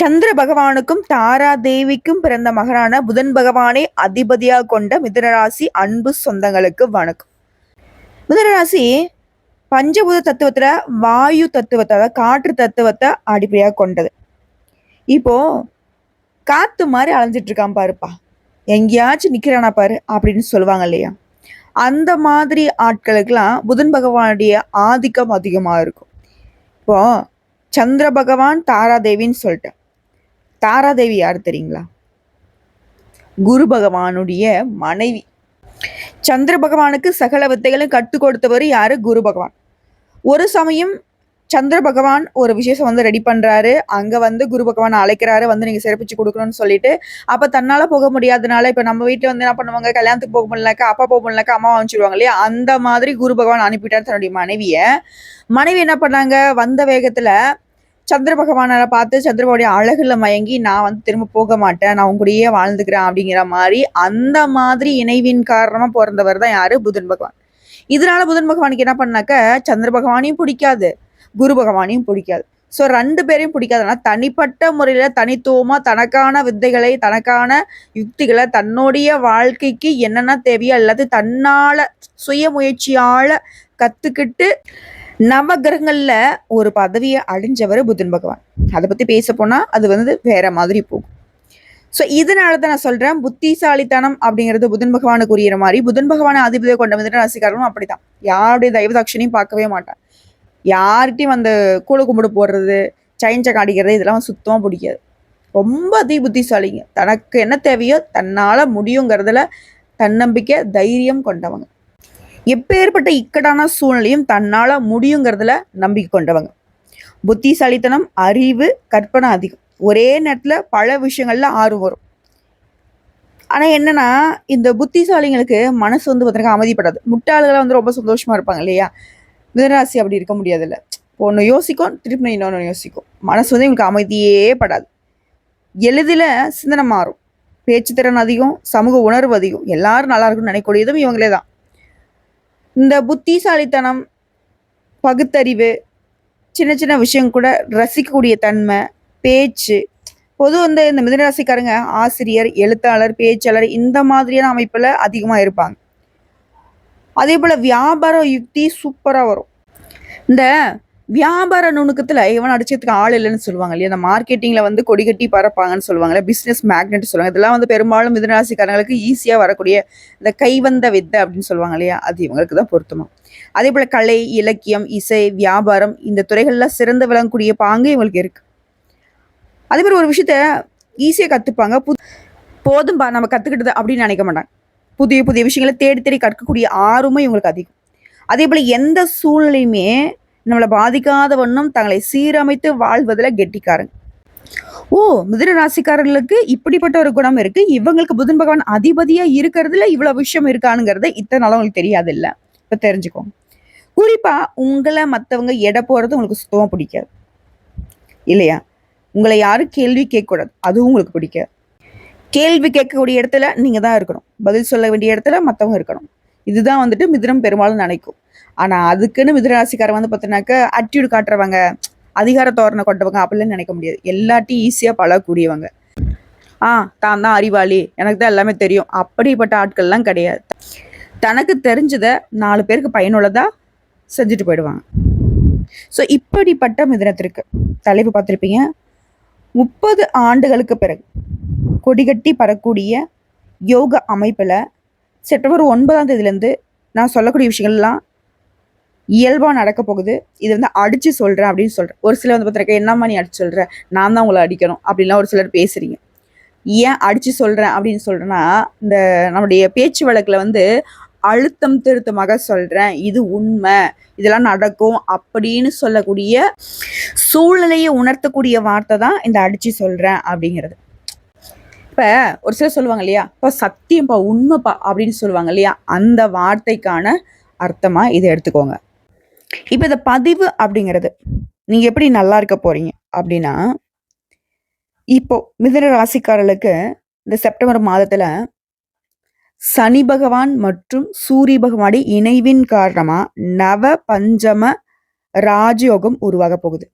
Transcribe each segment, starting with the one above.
சந்திர பகவானுக்கும் தாரா தேவிக்கும் பிறந்த மகனான புதன் பகவானை அதிபதியாக கொண்ட மிதுனராசி அன்பு சொந்தங்களுக்கு வணக்கம். மிதுனராசி பஞ்சபூத தத்துவத்துல வாயு தத்துவத்தை, அதாவது காற்று தத்துவத்தை அடிப்படையாக கொண்டது. இப்போ காத்து மாதிரி அலைஞ்சிட்டு இருக்கான் பாருப்பா, எங்கேயாச்சும் நிக்கிறானா பாரு அப்படின்னு சொல்லுவாங்க இல்லையா? அந்த மாதிரி ஆட்களுக்கெல்லாம் புதன் பகவானுடைய ஆதிக்கம் அதிகமா இருக்கும். இப்போ சந்திர பகவான் தாராதேவின்னு சொல்லிட்டேன். தாராதேவி யாரு தெரியுங்களா? குரு பகவானுடைய மனைவி. சந்திர பகவானுக்கு சகல வித்தைகளும் கற்றுக் கொடுத்தவர் யாரு? குரு பகவான். ஒரு சமயம் சந்திர பகவான் ஒரு விசேஷம் வந்து ரெடி பண்றாரு. அங்க வந்து குரு பகவான் அழைக்கிறாரு, வந்து நீங்க சிறப்பிச்சு கொடுக்கணும்னு சொல்லிட்டு. அப்ப தன்னால போக முடியாதனால, இப்ப நம்ம வீட்டுல வந்து என்ன பண்ணுவாங்க, கல்யாணத்துக்கு போக முடியலக்கா, அப்பா போக முடியலக்கா, அம்மா அனுப்பிச்சிடுவாங்க இல்லையா? அந்த மாதிரி குரு பகவான் அனுப்பிட்டார் தன்னுடைய மனைவி என்ன பண்ணாங்க, வந்த வேகத்துல சந்திர பகவானை பார்த்து சந்திரபாவுடைய அழகுல மயங்கி, நான் வந்து திரும்ப போக மாட்டேன், நான் உங்க கூடயே வாழ்ந்துக்கிறேன் அப்படிங்கிற மாதிரி, அந்த மாதிரி இணைவின் காரணமா பிறந்தவர் தான் யாரு? புதன் பகவான். இதனால புதன் பகவானுக்கு என்ன பண்ணாக்க, சந்திர பகவானையும் பிடிக்காது, குரு பகவானையும் பிடிக்காது. ஸோ 2 பேரையும் பிடிக்காதுன்னா, தனிப்பட்ட முறையில தனித்துவமா தனக்கான வித்தைகளை, தனக்கான யுக்திகளை, தன்னுடைய வாழ்க்கைக்கு என்னென்ன தேவையோ எல்லாத்தையும் தன்னால சுய முயற்சியால கத்துக்கிட்டு நவகிரகங்கள்ல ஒரு பதவியை அடைஞ்சவர் புதன் பகவான். அதை பத்தி பேச போனா அது வந்து வேற மாதிரி போகும். ஸோ இதனால தான் நான் சொல்றேன், புத்திசாலித்தனம் அப்படிங்கிறது புதன் பகவானுக்கு உரிய மாதிரி. புதன் பகவானை அதிபதியை கொண்ட மிதுன ராசிக்காரனும் அப்படித்தான். யாருடைய தயவுதாட்சணையும் பார்க்கவே மாட்டான். யார்கிட்டையும் அந்த கூழ கும்பிடு போடுறது, சைன்சை காட்டிக்கிறது, இதெல்லாம் சுத்தமா பிடிக்காது. ரொம்ப புத்திசாலிங்க. தனக்கு என்ன தேவையோ தன்னால முடியுங்கிறதுல தன்னம்பிக்கை, தைரியம் கொண்டவங்க. எப்பேற்பட்ட இக்கட்டான சூழ்நிலையும் தன்னால முடியுங்கிறதுல நம்பிக்கை கொண்டவங்க. புத்திசாலித்தனம், அறிவு, கற்பனை அதிகம். ஒரே நேரத்துல பல விஷயங்கள்ல ஆர்வம் வரும். ஆனா என்னன்னா, இந்த புத்திசாலிங்களுக்கு மனசு வந்து பார்த்தீங்கன்னா அமைதிப்படாது. முட்டாள்களை வந்து ரொம்ப சந்தோஷமா இருப்பாங்க இல்லையா? மிதுனராசி அப்படி இருக்க முடியாதுல்ல. ஒன்று யோசிக்கும், திருப்பி இன்னொன்று யோசிக்கும். மனசு வந்து இவங்களுக்கு அமைதியே படாது. எளிதில் சிந்தனை மாறும். பேச்சு திறன் அதிகம், சமூக உணர்வு அதிகம். எல்லாரும் நல்லா இருக்குன்னு நினைக்கக்கூடியதும் இவங்களே தான். இந்த புத்திசாலித்தனம், பகுத்தறிவு, சின்ன சின்ன விஷயம் கூட ரசிக்கக்கூடிய தன்மை, பேச்சு, பொது வந்து இந்த மிதுனராசிக்காரங்க ஆசிரியர், எழுத்தாளர், பேச்சாளர் இந்த மாதிரியான அமைப்புல அதிகமா இருப்பாங்க. அதே போல வியாபார யுக்தி சூப்பரா வரும். இந்த வியாபார நுணுக்கத்துல இவன் அடிச்சதுக்கு ஆள் இல்லைன்னு சொல்லுவாங்க இல்லையா? அந்த மார்க்கெட்டிங்ல வந்து கொடி கட்டி பறப்பாங்கன்னு சொல்லுவாங்கல்ல, பிசினஸ் மேக்னெட் சொல்லுவாங்க. இதெல்லாம் வந்து பெரும்பாலும் மிதுனராசிக்காரங்களுக்கு ஈஸியா வரக்கூடிய இந்த கைவந்த வித்தை அப்படின்னு சொல்லுவாங்க இல்லையா? அது இவங்களுக்கு தான் பொருத்தமா. அதே போல கலை, இலக்கியம், இசை, வியாபாரம் இந்த துறைகள்ல சிறந்து விளங்கக்கூடிய பாங்கு இவங்களுக்கு இருக்கு. அதே மாதிரி ஒரு விஷயத்த ஈஸியா கத்துப்பாங்க. போதும்பா நம்ம கத்துக்கிட்டது அப்படின்னு நினைக்க மாட்டாங்க. புதிய புதிய விஷயங்களை தேடி தேடி கற்கக்கூடிய ஆர்வமும் இவங்களுக்கு அதிகம். அதே போல எந்த சூழ்நிலையுமே நம்மளை பாதிக்காத வண்ணம் தங்களை சீரமைத்து வாழ்வதில் கெட்டிக்காரங்க. ஓ, மிதுன ராசிக்காரர்களுக்கு இப்படிப்பட்ட ஒரு குணம் இருக்கு, இவங்களுக்கு புதன் பகவான் அதிபதியா இருக்கிறதுல இவ்வளவு விஷயம் இருக்கானுங்கிறத இத்தனை நாளும் உங்களுக்கு தெரியாது இல்ல? இப்ப தெரிஞ்சுக்கோங்க. குறிப்பா உங்களை மற்றவங்க எடை போறது உங்களுக்கு சுத்தமா பிடிக்காது இல்லையா? உங்களை யாரும் கேள்வி கேட்கக்கூடாது, அதுவும் உங்களுக்கு பிடிக்காது. கேள்வி கேட்கக்கூடிய இடத்துல நீங்க தான் இருக்கணும், பதில் சொல்ல வேண்டிய இடத்துல மற்றவங்க இருக்கணும். இதுதான் வந்துட்டு மிதுனம் பெரும்பாலும் நினைக்கும். ஆனா அதுக்குன்னு மிதுனராசிக்காரன் வந்து பார்த்தீங்கன்னாக்க அட்டியூடு காட்டுறவங்க, அதிகார தோரணை கொண்டவங்க அப்படிலாம் நினைக்க முடியாது. எல்லாத்தையும் ஈஸியா பழகக்கூடியவங்க. தான் தான் அறிவாளி, எனக்கு தான் எல்லாமே தெரியும், அப்படிப்பட்ட ஆட்கள்லாம் கிடையாது. தனக்கு தெரிஞ்சதை 4 பேருக்கு பயனுள்ளதா செஞ்சுட்டு போயிடுவாங்க. ஸோ இப்படிப்பட்ட மிதுனத்திற்கு தலைப்பு பார்த்துருப்பீங்க. 30 ஆண்டுகளுக்கு பிறகு கொடிகட்டி பறக்கூடிய யோக அமைப்புல செப்டம்பர் 9ஆம் தேதியிலேருந்து நான் சொல்லக்கூடிய விஷயங்கள்லாம் இயல்பாக நடக்க போகுது. இது வந்து அடிச்சு சொல்றேன் அப்படின்னு சொல்றேன். ஒரு சிலர் வந்து பார்த்துருக்க, என்னம்மா நீ அடிச்சு சொல்ற, நான் தான் உங்களை அடிக்கணும் அப்படின்லாம் ஒரு சிலர் பேசுறீங்க. ஏன் அடிச்சு சொல்றேன் அப்படின்னு சொல்றேன்னா, இந்த நம்முடைய பேச்சு வழக்குல வந்து அழுத்தம் திருத்தமாக சொல்றேன், இது உண்மை, இதெல்லாம் நடக்கும் அப்படின்னு சொல்லக்கூடிய சூழ்நிலையை உணர்த்தக்கூடிய வார்த்தை தான் இந்த அடிச்சு சொல்றேன் அப்படிங்கிறது. இப்ப ஒரு சிலர் சொல்லுவாங்க இல்லையா, இப்போ சத்தியம்ப்பா, உண்மைப்பா அப்படின்னு சொல்லுவாங்க இல்லையா? அந்த வார்த்தைக்கான அர்த்தமா இதை எடுத்துக்கோங்க. இப்ப இந்த பதிவு அப்படிங்கிறது நீங்க எப்படி நல்லா இருக்க போறீங்க அப்படின்னா, இப்போ மிதுன ராசிக்காரர்களுக்கு இந்த செப்டம்பர் மாதத்துல சனி பகவான் மற்றும் சூரிய பகவானுடைய இணைவின் காரணமா நவ பஞ்சம ராஜயோகம் உருவாக போகுது.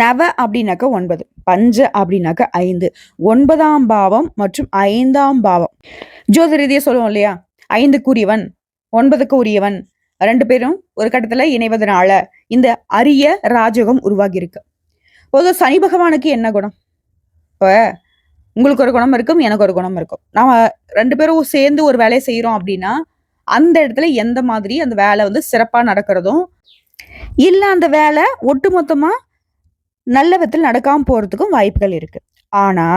நவ அப்படின்னாக்க 9, பஞ்ச அப்படின்னாக்க 5, 9ஆம் பாவம் மற்றும் 5ஆம் பாவம். ஜோதிட ரீதியா சொல்லுவோம் இல்லையா, 5க்கு உரியவன் 9க்கு உரியவன் 2 பேரும் ஒரு கட்டத்துல இணைவதனால இந்த அரிய ராஜயோகம் உருவாகி இருக்கு. பொதுவா சனி பகவானுக்கு என்ன குணம்? இப்ப உங்களுக்கு ஒரு குணம் இருக்கும், எனக்கு ஒரு குணம் இருக்கும். நாம 2 பேரும் சேர்ந்து ஒரு வேலையை செய்யறோம் அப்படின்னா அந்த இடத்துல எந்த மாதிரி அந்த வேலை வந்து சிறப்பா நடக்கிறதும் இல்ல அந்த வேலை ஒட்டுமொத்தமா நல்ல விதத்தில் நடக்காம போறதுக்கும் வாய்ப்புகள் இருக்கு. ஆனா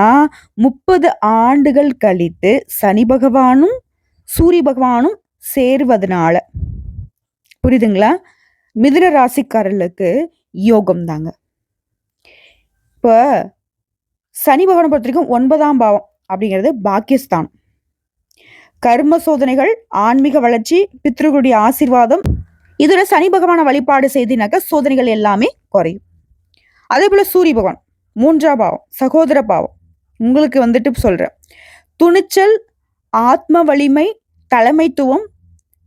30 ஆண்டுகள் கழித்து சனி பகவானும் சூரிய பகவானும் சேர்வதனால, புரியுதுங்களா, மிதுன ராசிக்காரர்களுக்கு யோகம் தாங்க. இப்ப சனி பகவானை பொறுத்த வரைக்கும் 9ஆம் பாவம் அப்படிங்கிறது பாக்கியஸ்தானம். கர்ம சோதனைகள், ஆன்மீக வளர்ச்சி, பித்ருகளுடைய ஆசீர்வாதம், இதுல சனி பகவானை வழிபாடு செய்தினாக்க சோதனைகள் எல்லாமே குறையும். அதே போல சூரிய பகவான் 3ஆம் பாவம், சகோதர பாவம். உங்களுக்கு வந்துட்டு சொல்றேன், துணிச்சல், ஆத்ம வலிமை, தலைமைத்துவம்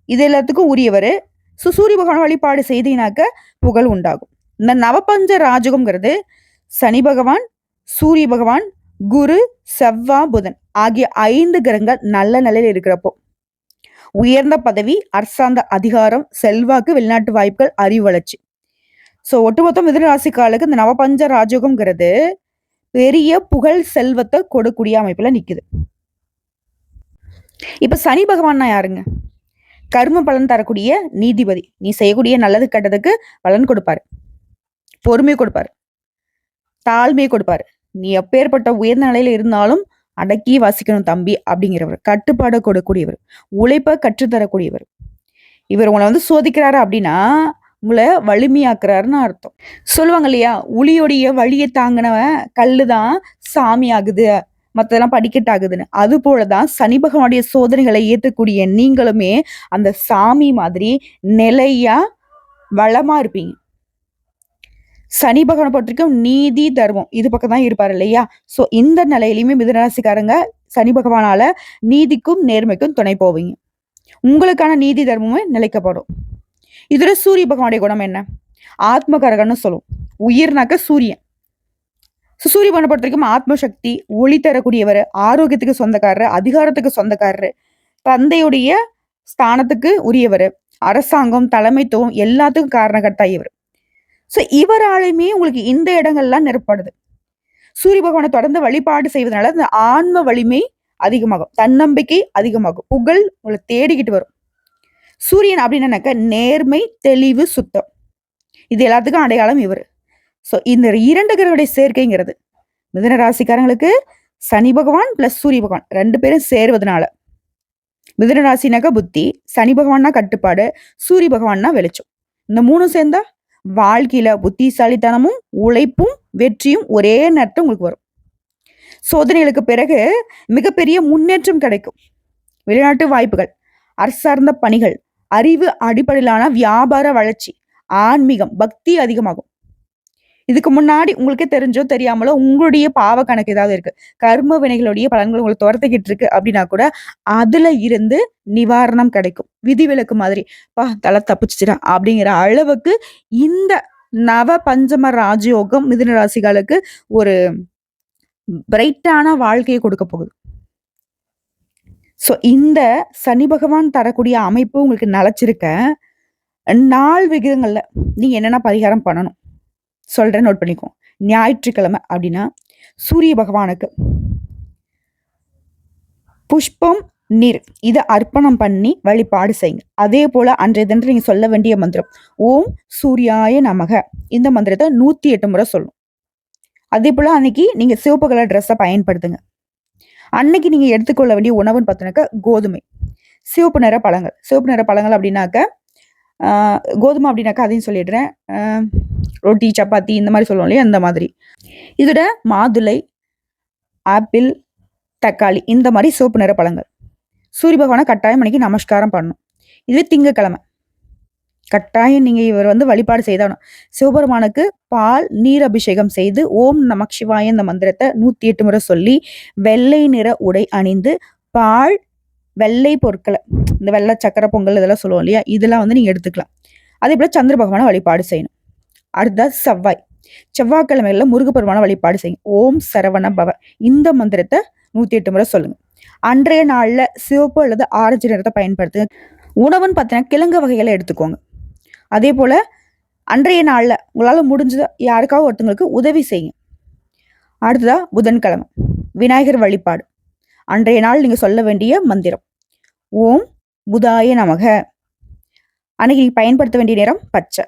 இது எல்லாத்துக்கும் உரியவர். சூரிய பகவான் வழிபாடு செய்தினாக்க புகழ் உண்டாகும். இந்த நவபஞ்ச ராஜகம்ங்கிறது சனி பகவான், சூரிய பகவான், குரு, செவ்வாய், புதன் ஆகிய 5 கிரகங்கள் நல்ல நிலையில் இருக்கிறப்போ உயர்ந்த பதவி, அரசாங்க அதிகாரம், செல்வாக்கு, வெளிநாட்டு வாய்ப்புகள், அறிவு வளர்ச்சி. ஸோ ஒட்டுமொத்த மிதுன ராசிக்காலுக்கு இந்த நவபஞ்ச ராஜயோகம்ங்கிறது பெரிய புகழ் செல்வத்தை கொடுக்கூடிய அமைப்புல நிக்குது. இப்ப சனி பகவான்னா யாருங்க? கர்ம பலன் தரக்கூடிய நீதிபதி. நீ செய்யக்கூடிய நல்லது கெட்டதுக்கு பலன் கொடுப்பாரு, பொறுமை கொடுப்பாரு, தாழ்மையை கொடுப்பாரு. நீ எப்பேற்பட்ட உயர்ந்த நிலையில இருந்தாலும் அடக்கி வாசிக்கணும் தம்பி அப்படிங்கிறவர், கட்டுப்பாடு கொடுக்கக்கூடியவர், உழைப்பை கற்றுத்தரக்கூடியவர். இவர் உங்களை வந்து சோதிக்கிறாரு அப்படின்னா உங்களை வலிமையாக்குறாருன்னு அர்த்தம். சொல்லுவாங்க இல்லையா, உளியோடைய வழியை தாங்கினவன் கல்லுதான் சாமி ஆகுது, மற்றதெல்லாம் படிக்கட்டாகுதுன்னு. அது போலதான் சனி பகவானுடைய சோதனைகளை ஏற்றக்கூடிய நீங்களுமே அந்த சாமி மாதிரி நிலையா வளமா இருப்பீங்க. சனி பகவானை பொறுத்திருக்கும் நீதி, தர்மம் இது பக்கம் தான் இருப்பாரு இல்லையா. சோ இந்த நிலையிலுமே மிதுனராசிக்காரங்க சனி பகவானால நீதிக்கும் நேர்மைக்கும் துணை போவீங்க. உங்களுக்கான நீதி தர்மமும் நிலைக்கப்படும். இதுல சூரிய பகவானுடைய குணம் என்ன? ஆத்மகரகன்னு சொல்லுவோம். உயிர்னாக்க சூரியன். சூரிய பகவானை பொறுத்த வரைக்கும் ஆத்மசக்தி, ஒளி தரக்கூடியவர், ஆரோக்கியத்துக்கு சொந்தக்காரர், அதிகாரத்துக்கு சொந்தக்காரர், தந்தையுடைய ஸ்தானத்துக்கு உரியவர், அரசாங்கம், தலைமைத்துவம் எல்லாத்துக்கும் காரணகர்த்தா இவர். ஸோ இவராலுமே உங்களுக்கு இந்த இடங்கள்லாம் நிரப்படுது. சூரிய பகவானை தொடர்ந்து வழிபாடு செய்வதனால இந்த ஆன்ம வலிமை அதிகமாகும், தன்னம்பிக்கை அதிகமாகும், புகழ் உங்களை தேடிக்கிட்டு வரும். சூரியன் அப்படின்னாக்க நேர்மை, தெளிவு, சுத்தம் இது எல்லாத்துக்கும் அடையாளம் இவர். ஸோ இந்த 2 கிரகங்களுடைய சேர்க்கைங்கிறது மிதுன ராசிக்காரங்களுக்கு சனி பகவான் பிளஸ் சூரிய பகவான் 2 பேரும் சேர்வதனால, மிதுன ராசினாக்க புத்தி, சனி பகவான்னா கட்டுப்பாடு, சூரிய பகவான்னா வெளிச்சம். இந்த 3 சேர்ந்தா வாழ்க்கையில புத்திசாலித்தனமும் உழைப்பும் வெற்றியும் ஒரே நேரத்தில் உங்களுக்கு வரும். சோதனைகளுக்கு பிறகு மிகப்பெரிய முன்னேற்றம் கிடைக்கும். வெளிநாட்டு வாய்ப்புகள், அரசார்ந்த பணிகள், அறிவு அடிப்படையிலான வியாபார வளர்ச்சி, ஆன்மீகம், பக்தி அதிகமாகும். இதுக்கு முன்னாடி உங்களுக்கே தெரிஞ்சோ தெரியாமலோ உங்களுடைய பாவ கணக்கு ஏதாவது இருக்கு, கர்ம வினைகளுடைய பலன்கள் உங்களுக்கு துரத்துக்கிட்டு இருக்கு அப்படின்னா கூட அதுல இருந்து நிவாரணம் கிடைக்கும். விதிவிலக்கு மாதிரி தலை தப்பிச்சுடா அப்படிங்கிற அளவுக்கு இந்த நவ பஞ்சம ராஜயோகம் மிதுன ராசிகளுக்கு ஒரு பிரைட்டான வாழ்க்கையை கொடுக்க போகுது. ஸோ இந்த சனி பகவான் தரக்கூடிய அமைப்பு உங்களுக்கு நிலைச்சிருக்க நாள் விகிதங்கள்ல நீங்க என்னென்ன பரிகாரம் பண்ணணும் சொல்றேன், நோட் பண்ணிக்கோ. ஞாயிற்றுக்கிழமை அப்படின்னா சூரிய பகவானுக்கு புஷ்பம், நீர் இதை அர்ப்பணம் பண்ணி வழிபாடு செய்யுங்க. அதே போல அன்றைய தினம் நீங்க சொல்ல வேண்டிய மந்திரம் ஓம் சூர்யாய நமக. இந்த மந்திரத்தை 108 முறை சொல்லணும். அதே போல அன்னைக்கு நீங்க சிவப்பு கலர் ட்ரெஸ்ஸை பயன்படுத்துங்க. அன்னைக்கு நீங்க எடுத்துக்கொள்ள வேண்டிய உணவுன்னு பார்த்தோன்னாக்க கோதுமை, சிவப்பு நிற பழங்கள். சிவப்பு நிற பழங்கள் அப்படின்னாக்க கோதுமை அப்படின்னாக்கா அதையும் சொல்லிடுறேன், ரொட்டி, சப்பாத்தி இந்த மாதிரி சொல்லுவோம் இல்லையா, அந்த மாதிரி. இதோட மாதுளை, ஆப்பிள், தக்காளி இந்த மாதிரி சிவப்பு நிற பழங்கள். சூரிய பகவானை கட்டாயம் அன்னைக்கு நமஸ்காரம் பண்ணணும். இதுவே திங்கக்கிழமை கட்டாயம் நீங்க இவர் வந்து வழிபாடு செய்தாலும் சிவபெருமானுக்கு பால், நீர் அபிஷேகம் செய்து ஓம் நமக் சிவாய இந்த மந்திரத்தை 108 முறை சொல்லி வெள்ளை நிற உடை அணிந்து பால், வெள்ளை பொருட்களை, இந்த வெள்ளை சக்கரை பொங்கல் இதெல்லாம் சொல்லுவோம் இல்லையா, இதெல்லாம் வந்து நீங்க எடுத்துக்கலாம். அதே போல சந்திர பகவானை வழிபாடு செய்யணும். அடுத்த செவ்வாய்க்கிழமையில முருகப்பெருமான வழிபாடு செய்யும். ஓம் சரவண பவ இந்த மந்திரத்தை 108 முறை சொல்லுங்க. அன்றைய நாள்ல சிவப்பு அல்லது ஆரஞ்சு நிறத்தை பயன்படுத்துங்க. உணவுன்னு பார்த்தீங்கன்னா கிழங்கு வகைகளை எடுத்துக்கோங்க. அதே போல அன்றைய நாள்ல உங்களால முடிஞ்சது யாருக்காவது ஒருத்தங்களுக்கு உதவி செய்யுங்க. அடுத்ததா புதன்கிழமை விநாயகர் வழிபாடு. அன்றைய நாள் நீங்க சொல்ல வேண்டிய மந்திரம் ஓம் புதாய நமக. அன்னைக்கு நீங்க பயன்படுத்த வேண்டிய நிறம் பச்சை.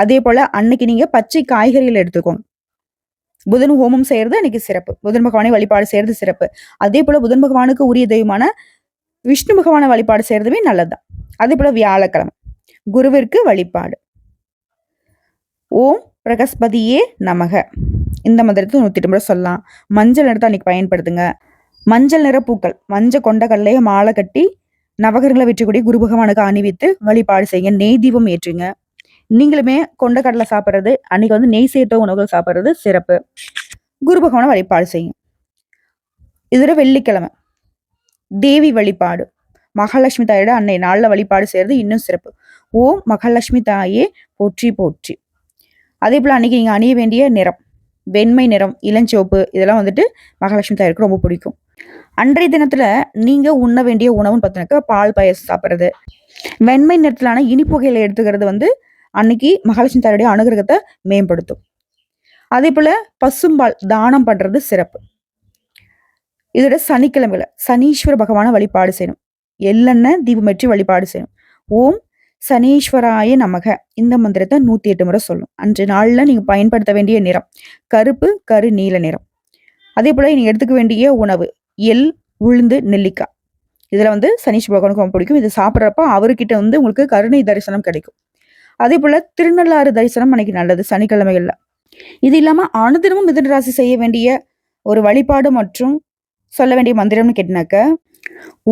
அதே போல அன்னைக்கு நீங்க பச்சை காய்கறிகள் எடுத்துக்கோங்க. புதன் ஹோமம் செய்யறது அன்னைக்கு சிறப்பு. புதன் பகவானை வழிபாடு செய்யறது சிறப்பு. அதே போல புதன் பகவானுக்கு உரிய தெய்வமான விஷ்ணு பகவானை வழிபாடு செய்யறதுமே நல்லதுதான். அதே போல வியாழக்கிழமை குருவிற்கு வழிபாடு ஓம் பிரகஸ்பதியே நமக. இந்த மந்திரத்தை 108 முறை சொல்லலாம். மஞ்சள் நிறத்தை அன்னைக்கு பயன்படுத்துங்க. மஞ்சள் நிற பூக்கள் மஞ்சள் கொண்ட கடலையை மாலை கட்டி நவகிரகங்களை வெற்றிக்கூடிய குரு பகவானுக்கு அணிவித்து வழிபாடு செய்யுங்க. நெய் தீபம் ஏற்றுங்க. நீங்களுமே கொண்ட கடலை சாப்பிட்றது அன்னைக்கு வந்து நெய் சேர்த்த உணவுகள் சாப்பிட்றது சிறப்பு. குரு பகவானை வழிபாடு செய்யும். இதுல வெள்ளிக்கிழமை தேவி வழிபாடு. மகாலட்சுமி தாயோட அன்னை நாள்ல வழிபாடு செய்யறது இன்னும் சிறப்பு. ஓம் மகாலட்சுமி தாயே போற்றி போற்றி. அதே போல அன்னைக்கு நீங்க அணிய வேண்டிய நிறம் வெண்மை நிறம், இளஞ்சிவப்பு இதெல்லாம் வந்துட்டு மகாலட்சுமி தாயாருக்கு ரொம்ப பிடிக்கும். அன்றைய தினத்துல நீங்க உண்ண வேண்டிய உணவுன்னு பார்த்தீங்கன்னாக்கா பால் பாயசம் சாப்பிட்றது, வெண்மை நிறத்திலான இனிப்பு வகைகளை எடுத்துக்கிறது வந்து அன்னைக்கு மகாலட்சுமி தாயோடைய அனுகிரகத்தை மேம்படுத்தும். அதே போல பசும்பால் தானம் பண்றது சிறப்பு. இதோட சனிக்கிழமையில சனீஸ்வர பகவான வழிபாடு செய்யணும். எள்ளெண்ணெய் தீபமேற்றி வழிபாடு செய்யணும். ஓம் சனீஸ்வராய நமக இந்த மந்திரத்தை 108 முறை சொல்லும். அன்றைய நாள்ல நீங்க பயன்படுத்த வேண்டிய நிறம் கருப்பு, கரு நீல நிறம். அதே போல நீங்க எடுத்துக்க வேண்டிய உணவு எள், உளுந்து, நெல்லிக்காய். இதுல வந்து சனீஸ்வர பகவானுக்கு ரொம்ப பிடிக்கும். இது சாப்பிட்றப்ப அவர்கிட்ட வந்து உங்களுக்கு கருணை தரிசனம் கிடைக்கும். அதே போல திருநள்ளாறு தரிசனம் அன்னைக்கு நல்லது சனிக்கிழமைகள்ல. இது இல்லாம அனுதினமும் மிதுன ராசி செய்ய வேண்டிய ஒரு வழிபாடு மற்றும் சொல்ல வேண்டிய மந்திரம்னு கேட்டினாக்க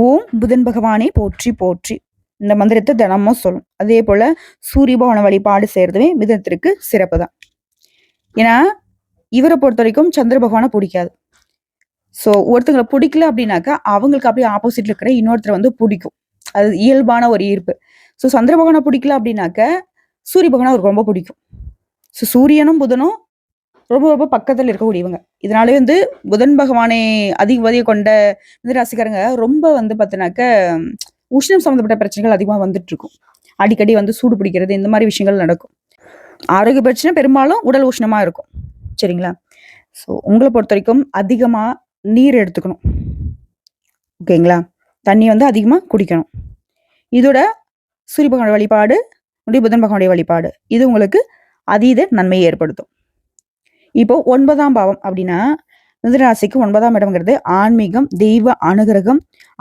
ஓம் புதன் பகவானே போற்றி போற்றி இந்த மந்திரத்தை தினமும் சொல்லும். அதே போல சூரிய பகவான வழிபாடு செய்யறதுமே மிதனத்திற்கு சிறப்பு தான். ஏன்னா இவரை பொறுத்த வரைக்கும் சந்திர பகவானை பிடிக்காது. ஸோ ஒருத்தங்களை பிடிக்கல அப்படின்னாக்கா அவங்களுக்கு அப்படியே ஆப்போசிட்ல இருக்கிற இன்னொருத்தரை வந்து பிடிக்கும். அது இயல்பான ஒரு ஈர்ப்பு. ஸோ சந்திர பகவானை பிடிக்கல அப்படின்னாக்க சூரிய பகவானை அவருக்கு ரொம்ப பிடிக்கும். ஸோ சூரியனும் புதனும் ரொம்ப ரொம்ப பக்கத்தில் இருக்கக்கூடியவங்க. இதனாலே வந்து புதன் பகவானை அதிகவதியை கொண்ட மிதுனராசிக்காரங்க ரொம்ப வந்து பார்த்தீங்கன்னாக்க உஷ்ணம் சம்மந்தப்பட்ட பிரச்சனைகள் அதிகமாக வந்துட்டு இருக்கும். அடிக்கடி வந்து சூடு பிடிக்கிறது இந்த மாதிரி விஷயங்கள் நடக்கும். ஆரோக்கிய பிரச்சனை பெரும்பாலும் உடல் உஷ்ணமா இருக்கும். சரிங்களா? ஸோ உங்களை பொறுத்த வரைக்கும் அதிகமாக நீர் எடுத்துக்கணும். ஓகேங்களா? தண்ணி வந்து அதிகமாக குடிக்கணும். இதோட சூரிய பகவானுடைய வழிபாடு, புதன் பகவானுடைய வழிபாடு இது உங்களுக்கு அதீத நன்மையை ஏற்படுத்தும். இப்போ 9ஆம் பாவம் அப்படின்னா மிதுனராசிக்கு 9ஆம் இடம்ங்கிறது ஆன்மீகம், தெய்வ அனுகிரகம்,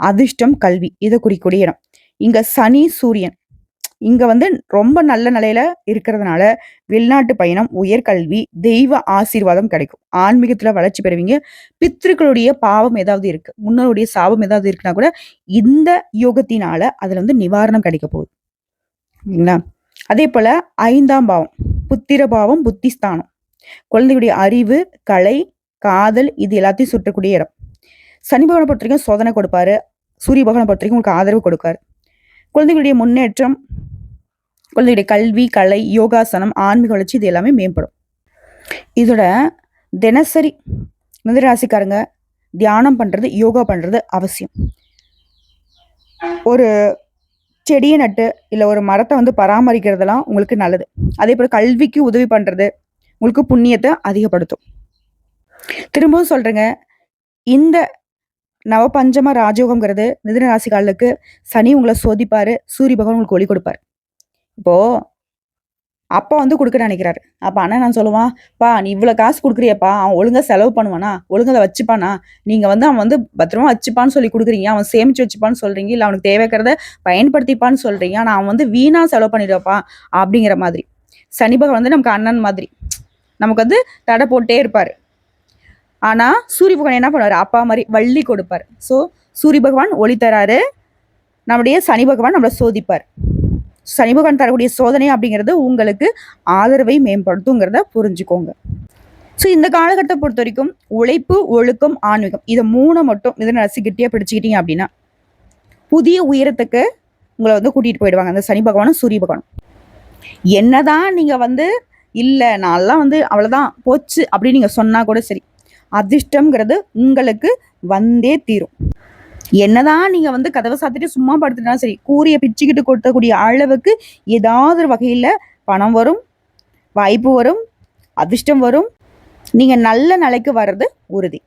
அதிர்ஷ்டம், கல்வி இதை குறிக்கூடிய இடம். இங்க சனி சூரியன் இங்க வந்து ரொம்ப நல்ல நிலையில இருக்கிறதுனால வெளிநாட்டு பயணம், உயர்கல்வி, தெய்வ ஆசீர்வாதம் கிடைக்கும். ஆன்மீகத்துல வளர்ச்சி பெறுவீங்க. பித்ருக்களுடைய பாவம் ஏதாவது இருக்கு, முன்னோருடைய சாபம் ஏதாவது இருக்குன்னா கூட இந்த யோகத்தினால அதுல வந்து நிவாரணம் கிடைக்க போகுது. சரிங்களா? அதே போல 5ஆம் பாவம் புத்திர பாவம், புத்திஸ்தானம். குழந்தைகளுடைய அறிவு, கலை, காதல் இது எல்லாத்தையும் சுற்றக்கூடிய இடம். சனி பகவானை பொறுத்த வரைக்கும் சோதனை கொடுப்பாரு. சூரிய பகவானை பொறுத்த வரைக்கும் உங்களுக்கு ஆதரவு கொடுக்காரு. குழந்தைகளுடைய முன்னேற்றம், குழந்தைகளுடைய கல்வி, கலை, யோகாசனம், ஆன்மீக வளர்ச்சி இது எல்லாமே மேம்படும். இதோட தினசரி மிதுனராசிக்காரங்க தியானம் பண்றது, யோகா பண்றது அவசியம். ஒரு செடியை நட்டு இல்லை ஒரு மரத்தை வந்து பராமரிக்கிறதெல்லாம் உங்களுக்கு நல்லது. அதே போல கல்விக்கு உதவி பண்றது உங்களுக்கு புண்ணியத்தை அதிகப்படுத்தும். திரும்பவும் சொல்றேங்க, இந்த நவபஞ்சம ராஜயோகம்ங்கிறது மிதுன ராசிக்காரர்களுக்கு சனி உங்களை சோதிப்பாரு, சூரிய பகவான் உங்களுக்கு ஒளி கொடுப்பாரு. இப்போ அப்பா வந்து கொடுக்க நினைக்கிறாரு. அப்ப அண்ணன் நான் சொல்லுவான், பா நீ இவ்வளவு காசு கொடுக்குறியப்பா, அவன் ஒழுங்கா செலவு பண்ணுவானா, ஒழுங்கா அதை வச்சுப்பானா, நீங்க வந்து அவன் வந்து பத்திரமா வச்சுப்பான்னு சொல்லி கொடுக்குறீங்க, அவன் சேமிச்சு வச்சுப்பான்னு சொல்றீங்க, இல்ல அவனுக்கு தேவைக்கிறத பயன்படுத்திப்பான்னு சொல்றீங்க, ஆனா அவன் வந்து வீணா செலவு பண்ணிடுவாப்பா அப்படிங்கிற மாதிரி. சனி பகவான் வந்து நமக்கு அண்ணன் மாதிரி நமக்கு வந்து தடை போட்டே இருப்பாரு. ஆனா சூரிய பகவான் என்ன பண்ணுவாரு, அப்பா மாதிரி வள்ளி கொடுப்பாரு. ஸோ சூரிய பகவான் ஒளி தராரு, நம்முடைய சனி பகவான் நம்மளை சோதிப்பார். சனி பகவான் தரக்கூடிய சோதனை அப்படிங்கிறது உங்களுக்கு ஆதரவை மேம்படுத்துங்கிறத புரிஞ்சுக்கோங்க. ஸோ இந்த காலகட்டத்தை பொறுத்த வரைக்கும் உழைப்பு, ஒழுக்கம், ஆன்மீகம் இதை 3 மட்டும் மிதுன ராசி கெட்டியா பிடிச்சிக்கிட்டீங்க அப்படின்னா புதிய உயரத்துக்கு உங்களை வந்து கூட்டிட்டு போயிடுவாங்க அந்த சனி பகவானும் சூரிய பகவானும். என்னதான் நீங்க வந்து இல்லை நான்லாம் அவ்வளோதான் போச்சு அப்படின்னு நீங்கள் சொன்னால் கூட சரி, அதிர்ஷ்டம்ங்கிறது உங்களுக்கு வந்தே தீரும். என்னதான் நீங்கள் கதவை சாத்திட்டு சும்மா படுத்துட்டாலும் சரி, கூரிய பிச்சுக்கிட்டு கொட்டக்கூடிய அளவுக்கு ஏதாவது ஒரு வகையில் பணம் வரும், வாய்ப்பு வரும், அதிர்ஷ்டம் வரும். நீங்கள் நல்ல நிலைக்கு வர்றது உறுதி.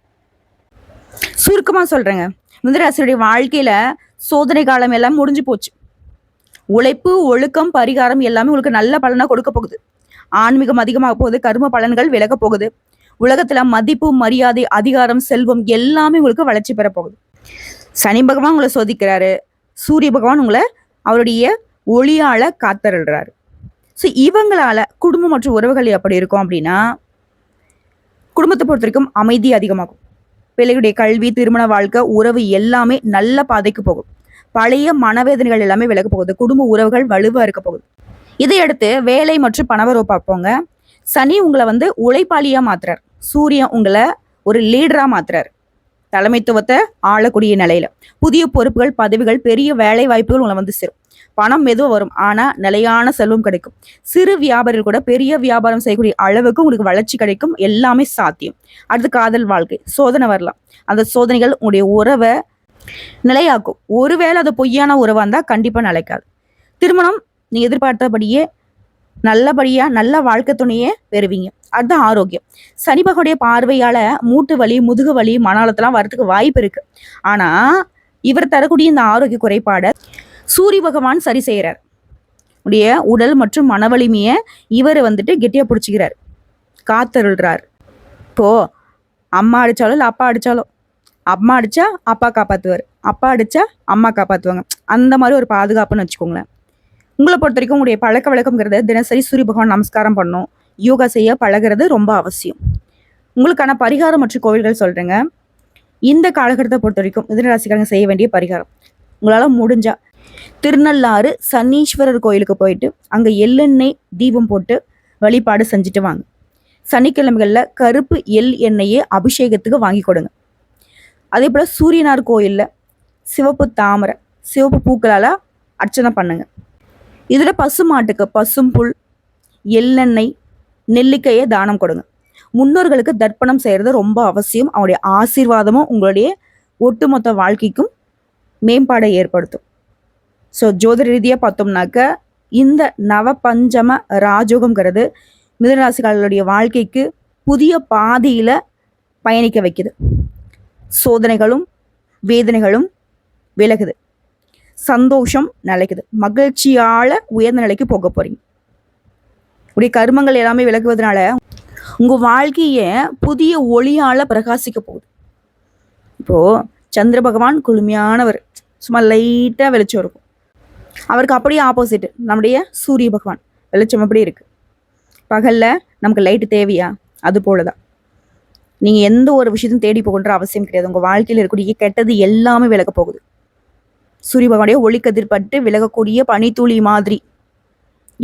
சுருக்கமாக சொல்கிறேங்க, மிதுனராசியுடைய வாழ்க்கையில் சோதனை காலம் எல்லாம் முடிஞ்சு போச்சு. உழைப்பு, ஒழுக்கம், பரிகாரம் எல்லாமே உங்களுக்கு நல்ல பலனாக கொடுக்க போகுது. ஆன்மீகம் அதிகமாக போகுது, கர்ம பலன்கள் விலக போகுது. உலகத்துல மதிப்பு, மரியாதை, அதிகாரம், செல்வம் எல்லாமே உங்களுக்கு வளர்ச்சி பெற போகுது. சனி பகவான் உங்களை சோதிக்கிறாரு, சூரிய பகவான் உங்களை அவருடைய ஒளியால காத்தருள்றாரு. ஸோ இவங்களால குடும்பம் மற்றும் உறவுகள் எப்படி இருக்கும் அப்படின்னா, குடும்பத்தை பொறுத்த வரைக்கும் அமைதி அதிகமாகும். பிள்ளைகளுடைய கல்வி, திருமண வாழ்க்கை, உறவு எல்லாமே நல்ல பாதைக்கு போகும். பழைய மனவேதனைகள் எல்லாமே விலக போகுது. குடும்ப உறவுகள் வலுவா இருக்க போகுது. இதையடுத்து வேலை மற்றும் பணவரவு பார்ப்போங்க. சனி உங்களை உழைப்பாளியா மாத்துறார். சூரியன் உங்களை ஒரு லீடரா மாத்துறாரு. தலைமைத்துவத்தை ஆளக்கூடிய நிலையில புதிய பொறுப்புகள், பதவிகள், பெரிய வேலை வாய்ப்புகள் உங்களை சேரும். பணம் மெதுவாக வரும், ஆனா நிலையான செல்வம் கிடைக்கும். சிறு வியாபாரிகள் கூட பெரிய வியாபாரம் செய்யக்கூடிய அளவுக்கு உங்களுக்கு வளர்ச்சி கிடைக்கும். எல்லாமே சாத்தியம். அடுத்து காதல் வாழ்க்கை, சோதனை வரலாம். அந்த சோதனைகள் உங்களுடைய உறவை நிலையாக்கும். ஒருவேளை அது பொய்யான உறவா இருந்தா கண்டிப்பா நிலைக்காது. திருமணம் நீங்க எதிர்பார்த்தபடியே நல்லபடியா நல்ல வாழ்க்கை துணையே பெறுவீங்க. அதுதான் ஆரோக்கியம். சனி பகவானுடைய பார்வையால மூட்டு வலி, முதுகு வலி, மன அழுத்தம்லாம் வரதுக்கு வாய்ப்பு இருக்கு. ஆனா இவர் தரக்கூடிய இந்த ஆரோக்கிய குறைபாடை சூரிய பகவான் சரி செய்யறார். உடைய உடல் மற்றும் மன வலிமையை இவர் கெட்டியா பிடிச்சிக்கிறார், காத்தருள்றார். இப்போ அம்மா அடிச்சாலும் இல்லை அப்பா அடிச்சாலும், அம்மா அடிச்சா அப்பா காப்பாத்துவார், அப்பா அடிச்சா அம்மா காப்பாத்துவாங்க. அந்த மாதிரி ஒரு பாதுகாப்புன்னு வச்சுக்கோங்களேன். உங்களை பொறுத்த வரைக்கும் உங்களுடைய பழக்க வழக்கம்ங்கிறது தினசரி சூரிய பகவான் நமஸ்காரம் பண்ணணும், யோகா செய்ய பழகிறது ரொம்ப அவசியம். உங்களுக்கான பரிகாரம் மற்றும் கோவில்கள் சொல்றேங்க. இந்த காலகட்டத்தை பொறுத்த வரைக்கும் மிதுனராசிக்காரங்க செய்ய வேண்டிய பரிகாரம், உங்களால முடிஞ்சா திருநள்ளாறு சனீஸ்வரர் கோயிலுக்கு போயிட்டு அங்க எள்ளெண்ணெய் தீபம் போட்டு வழிபாடு செஞ்சுட்டு வாங்க. சனிக்கிழமைகள்ல கருப்பு எள் எண்ணெயை அபிஷேகத்துக்கு வாங்கி கொடுங்க. அதே போல சூரியனார் கோயில்ல சிவப்பு தாமரை, சிவப்பு பூக்களால அர்ச்சனை பண்ணுங்க. இதுல பசு மாட்டுக்கு பசும்புல், எள்ளெண்ணெய், நெல்லிக்காயை தானம் கொடுங்க. முன்னோர்களுக்கு தர்ப்பணம் செய்யறது ரொம்ப அவசியம். அவங்களுடைய ஆசீர்வாதமும் உங்களுடைய ஒட்டுமொத்த வாழ்க்கைக்கும் மேம்பாடை ஏற்படுத்தும். ஸோ ஜோதிட ரீதியாக பார்த்தோம்னாக்க இந்த நவபஞ்சம ராஜோகம்ங்கிறது மிதுனராசிக்காரர்களுடைய வாழ்க்கைக்கு புதிய பாதையில பயணிக்க வைக்குது. சோதனைகளும் வேதனைகளும் விலகுது, சந்தோஷம் நிலைக்குது, மகிழ்ச்சியால உயர்ந்த நிலைக்கு போக போறீங்க. உடைய கர்மங்கள் எல்லாமே விலகுவதனால உங்க வாழ்க்கைய புதிய ஒளியால பிரகாசிக்க போகுது. இப்போ சந்திர பகவான் குளுமையானவர், சும்மா லைட்டா வெளிச்சம் இருக்கும். அவருக்கு அப்படியே ஆப்போசிட் நம்முடைய சூரிய பகவான், வெளிச்சம் எப்படி இருக்கு. பகல்ல நமக்கு லைட்டு தேவையா? அது போலதான் நீங்க எந்த ஒரு விஷயத்தையும் தேடி போகின்ற அவசியம் கிடையாது. உங்க வாழ்க்கையில் இருக்கக்கூடிய கெட்டது எல்லாமே விலக போகுது. சூரிய பகவானுடைய ஒளிக்கதிர்பட்டு விலகக்கூடிய பனித்துளி மாதிரி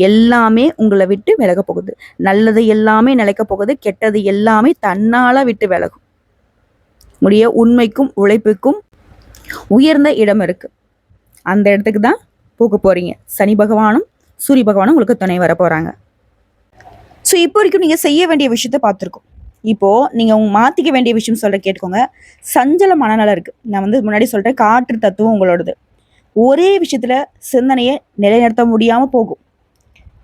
எல்லாமே உங்களை விட்டு விலக போகுது. நல்லது எல்லாமே நிலைக்க போகுது, கெட்டது எல்லாமே தன்னால விட்டு விலகும். உடைய உண்மைக்கும் உழைப்புக்கும் உயர்ந்த இடம் இருக்கு. அந்த இடத்துக்கு தான் போக போறீங்க. சனி பகவானும் சூரிய பகவானும் உங்களுக்கு துணை வர போறாங்க. ஸோ இப்போ வரைக்கும் நீங்க செய்ய வேண்டிய விஷயத்த பார்த்துருக்கோம். இப்போ நீங்க மாத்திக்க வேண்டிய விஷயம் சொல்ற கேட்டுக்கோங்க. சஞ்சல மனநலம் இருக்கு. நான் முன்னாடி சொல்றேன், காற்று தத்துவம் உங்களோடது. ஒரே விஷயத்துல சிந்தனையை நிலைநிறுத்த முடியாம போகும்.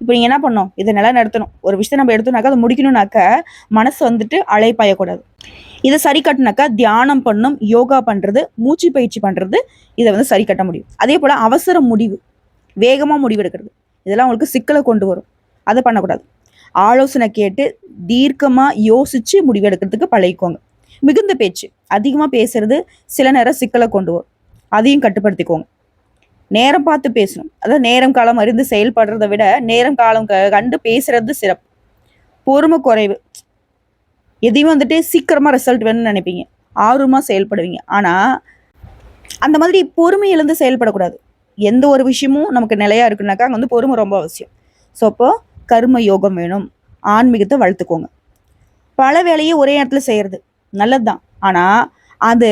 இப்போ நீங்க என்ன பண்ணணும், இதை நிலைநிறுத்தணும். ஒரு விஷயத்தை நம்ம எடுத்தோம்னாக்கா அதை முடிக்கணும்னாக்க மனசு அலைப்பாயக்கூடாது. இதை சரி கட்டினாக்கா தியானம் பண்ணும், யோகா பண்றது, மூச்சு பயிற்சி பண்றது, இதை சரி கட்ட முடியும். அதே போல அவசர முடிவு, வேகமா முடிவு எடுக்கிறது, இதெல்லாம் உங்களுக்கு சிக்கலை கொண்டு வரும். அதை பண்ணக்கூடாது. ஆலோசனை கேட்டு தீர்க்கமா யோசிச்சு முடிவு எடுக்கிறதுக்கு பழகிக்கோங்க. மிகுந்த பேச்சு, அதிகமா பேசுறது சில நேரம் சிக்கலை கொண்டு வரும். அதையும் கட்டுப்படுத்திக்கோங்க. நேரம் பார்த்து பேசணும். அதாவது நேரம் காலம் அறிந்து செயல்படுறதை விட நேரம் காலம் கண்டு பேசுறது சிறப்பு. பொறுமை குறைவு, எதையும் சீக்கிரமா ரிசல்ட் வேணும்னு நினைப்பீங்க, ஆர்வமா செயல்படுவீங்க. ஆனா அந்த மாதிரி பொறுமை இழந்து செயல்படக்கூடாது. எந்த ஒரு விஷயமும் நமக்கு நிலையா இருக்குனாக்கா அங்க பொறுமை ரொம்ப அவசியம். ஸோ அப்போ கர்ம யோகம் வேணும், ஆன்மீகத்தை வளர்த்துக்கோங்க. பல வேலையை ஒரே நேரத்துல செய்யறது நல்லதுதான். ஆனா அது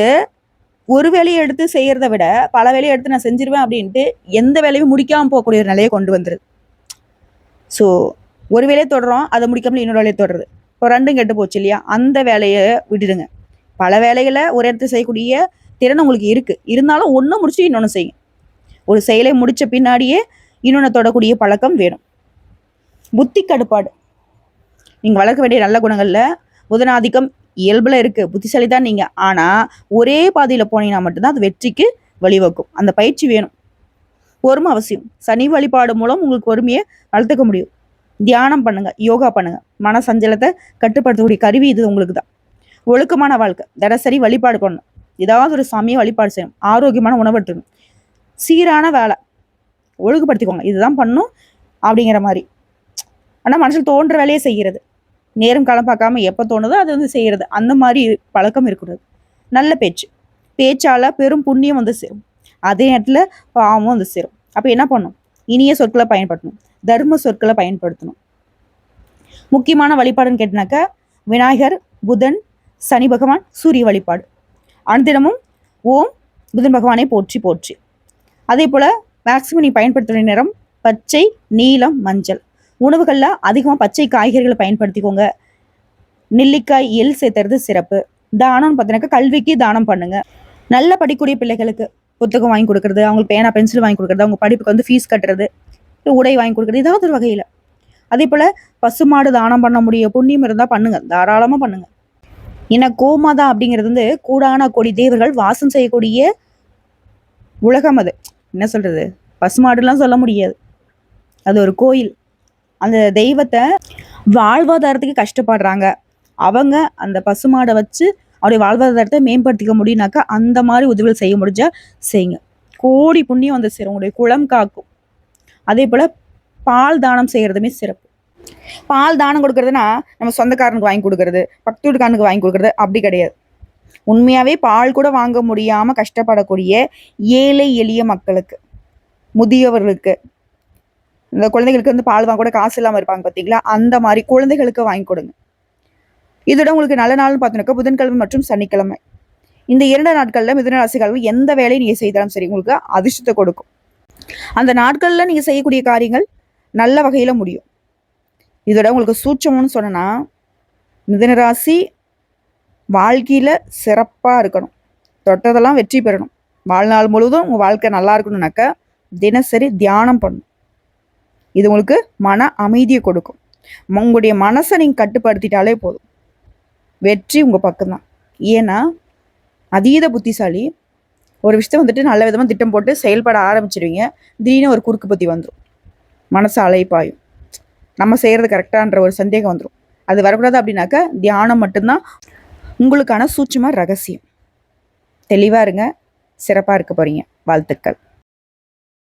ஒரு வேலையை எடுத்து செய்யறதை விட பல வேலையை எடுத்து நான் செஞ்சிருவேன் அப்படின்ட்டு எந்த வேலையும் முடிக்காம போகக்கூடிய ஒரு நிலையை கொண்டு வந்துருது. ஸோ ஒரு வேலையை தொடரும், அதை முடிக்காமல் இன்னொரு வேலையை தொடருது. இப்போ ரெண்டும் கெட்டு போச்சு இல்லையா? அந்த வேலையை விட்டுடுங்க. பல வேலைகளை ஒரு இடத்துல செய்யக்கூடிய திறன் உங்களுக்கு இருக்கு. இருந்தாலும் ஒன்று முடிச்சு இன்னொன்று செய்யுங்க. ஒரு செயலை முடிச்ச பின்னாடியே இன்னொன்று தொடக்கூடிய பழக்கம் வேணும். புத்தி கட்டுப்பாடு நீங்க வளர்க்க வேண்டிய நல்ல குணங்கள்ல புதனாதிக்கம் இயல்புல இருக்கு. புத்திசாலி தான் நீங்க. ஆனா ஒரே பாதையில போனீங்கன்னா மட்டும்தான் அது வெற்றிக்கு வழிவகுக்கும். அந்த பயிற்சி வேணும். பொறுமை அவசியம். சனி வழிபாடு மூலம் உங்களுக்கு பொறுமையை வளர்த்துக்க முடியும். தியானம் பண்ணுங்க, யோகா பண்ணுங்க. மன சஞ்சலத்தை கட்டுப்படுத்தக்கூடிய கருவி இது உங்களுக்கு தான். ஒழுக்கமான வாழ்க்கை, தினசரி வழிபாடு பண்ணணும். ஏதாவது ஒரு சாமியை வழிபாடு செய்யணும். ஆரோக்கியமான உணவு எடுத்துக்கணும். சீரான வேலை ஒழுங்குபடுத்திக்கோங்க. இதுதான் பண்ணும் அப்படிங்கிற மாதிரி. ஆனால் மனசில் தோன்ற வேலையை செய்கிறது. நேரம் காலம் பார்க்காம எப்போ தோணுதோ அது வந்து செய்கிறது. அந்த மாதிரி பழக்கம் இருக்கக்கூடாது. நல்ல பேச்சு, பேச்சால பெரும் புண்ணியம் வந்து சேரும். அதே நேரத்தில் பாவமும் வந்து சேரும். அப்போ என்ன பண்ணணும்? இனிய சொற்களை பயன்படுத்தணும், தர்ம சொற்களை பயன்படுத்தணும். முக்கியமான வழிபாடுன்னு கேட்டினாக்கா விநாயகர், புதன், சனி பகவான், சூரிய வழிபாடு. அனுதினமும் ஓம் புதன் பகவானை போற்றி போற்றி. அதே போல் மேக்சிமம் நீ பயன்படுத்துகிற நிறம் பச்சை, நீலம், மஞ்சள். உணவுகளில் அதிகமாக பச்சை காய்கறிகளை பயன்படுத்திக்கோங்க. நெல்லிக்காய், எள் சேர்த்துறது சிறப்பு. தானம்னு பார்த்தீங்கன்னாக்கா கல்விக்கு தானம் பண்ணுங்க. நல்ல படிக்கக்கூடிய பிள்ளைகளுக்கு புத்தகம் வாங்கி கொடுக்குறது, அவங்களுக்கு பேனா பென்சில் வாங்கி கொடுக்குறது, அவங்க படிப்புக்கு வந்து ஃபீஸ் கட்டுறது, உடை வாங்கி கொடுக்குறது, ஏதாவது ஒரு வகையில். அதே போல் பசுமாடு தானம் பண்ண முடிய புண்ணியம் இருந்தால் பண்ணுங்க, தாராளமாக பண்ணுங்க. ஏன்னா கோமாதா அப்படிங்கிறது வந்து கூடான கோடி தேவர்கள் வாசம் செய்யக்கூடிய உலகம். அது என்ன சொல்றது, பசுமாடுலாம் சொல்ல முடியாது. அது ஒரு கோயில். அந்த தெய்வத்தை வாழ்வாதாரத்துக்கு கஷ்டப்படுறாங்க, அவங்க அந்த பசுமாடை வச்சு அவருடைய வாழ்வாதாரத்தை மேம்படுத்திக்க முடியும்னாக்கா அந்த மாதிரி உதவிகள் செய்ய முடிஞ்சா செய்யுங்க. கோடி புண்ணியம் வந்து சேரும், உங்களுடைய குளம் காக்கும். அதே போல் பால் தானம் செய்கிறதுமே சிறப்பு. பால் தானம் கொடுக்கறதுனா நம்ம சொந்தக்காரனுக்கு வாங்கி கொடுக்கறது, பக்கத்து வீட்டுக்காரனுக்கு வாங்கி கொடுக்கறது அப்படி கிடையாது. உண்மையாகவே பால் கூட வாங்க முடியாமல் கஷ்டப்படக்கூடிய ஏழை எளிய மக்களுக்கு, முதியவர்களுக்கு, இந்த குழந்தைகளுக்கு வந்து பால் வாங்க கூட காசு இல்லாமல் இருப்பாங்க பார்த்தீங்களா, அந்த மாதிரி குழந்தைகளுக்கு வாங்கி கொடுங்க. இதோட உங்களுக்கு நல்ல நாள்னு பார்த்தோன்னாக்கா புதன்கிழமை மற்றும் சனிக்கிழமை. இந்த 2 நாட்களில் மிதுன ராசிக்காரர்கள் எந்த வேலையை நீங்கள் செய்தாலும் சரி உங்களுக்கு அதிர்ஷ்டத்தை கொடுக்கும். அந்த நாட்களில் நீங்கள் செய்யக்கூடிய காரியங்கள் நல்ல வகையில் முடியும். இதோட உங்களுக்கு சூட்சம்னு சொன்னா மிதுன ராசி வாழ்க்கையில் சிறப்பாக இருக்கணும், தொட்டதெல்லாம் வெற்றி பெறணும், வாழ்நாள் முழுவதும் உங்கள் வாழ்க்கை நல்லா இருக்கணும்னாக்கா தினசரி தியானம் பண்ணணும். இது உங்களுக்கு மன அமைதியை கொடுக்கும். உங்களுடைய மனசை நீங்கள் கட்டுப்படுத்திட்டாலே போதும், வெற்றி உங்கள் பக்கம்தான். ஏன்னா அதீத புத்திசாலி. ஒரு விஷயத்தை வந்துட்டு நல்ல விதமாக திட்டம் போட்டு செயல்பட ஆரம்பிச்சிடுவீங்க. திடீர்னு ஒரு குறுக்கு புத்தி வந்துடும், மனசு அலைப்பாயும், நம்ம செய்கிறது கரெக்டான்ற ஒரு சந்தேகம் வந்துடும். அது வரக்கூடாது அப்படின்னாக்கா தியானம் மட்டும்தான் உங்களுக்கான சூட்சும ரகசியம். தெளிவாக இருங்க, சிறப்பாக இருக்க போகிறீங்க. வாழ்த்துக்கள்.